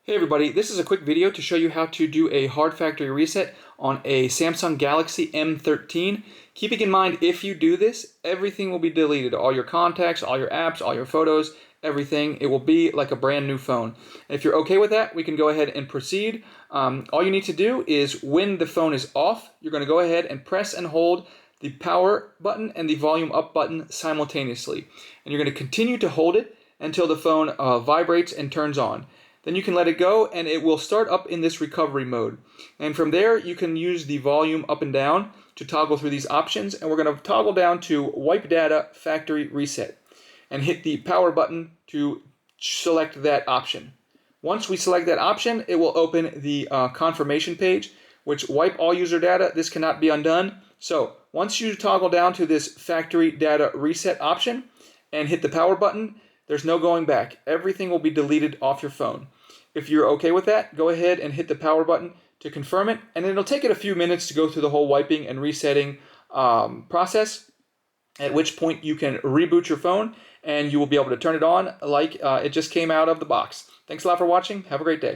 Hey everybody, this is a quick video to show you how to do a hard factory reset on a Samsung Galaxy M13. Keeping in mind, if you do this, everything will be deleted. All your contacts, all your apps, all your photos, everything. It will be like a brand new phone. If you're okay with that, we can go ahead and proceed. All you need to do is when the phone is off, you're going to go ahead and press and hold the power button and the volume up button simultaneously. And you're going to continue to hold it until the phone vibrates and turns on. Then you can let it go and it will start up in this recovery mode. And from there you can use the volume up and down to toggle through these options, and we're going to toggle down to wipe data factory reset and hit the power button to select that option. Once we select that option, it will open the confirmation page, which wipe all user data. This cannot be undone. So once you toggle down to this factory data reset option and hit the power button, there's no going back. Everything will be deleted off your phone. If you're okay with that, go ahead and hit the power button to confirm it, and it'll take it a few minutes to go through the whole wiping and resetting process, at which point you can reboot your phone and you will be able to turn it on like it just came out of the box. Thanks a lot for watching. Have a great day.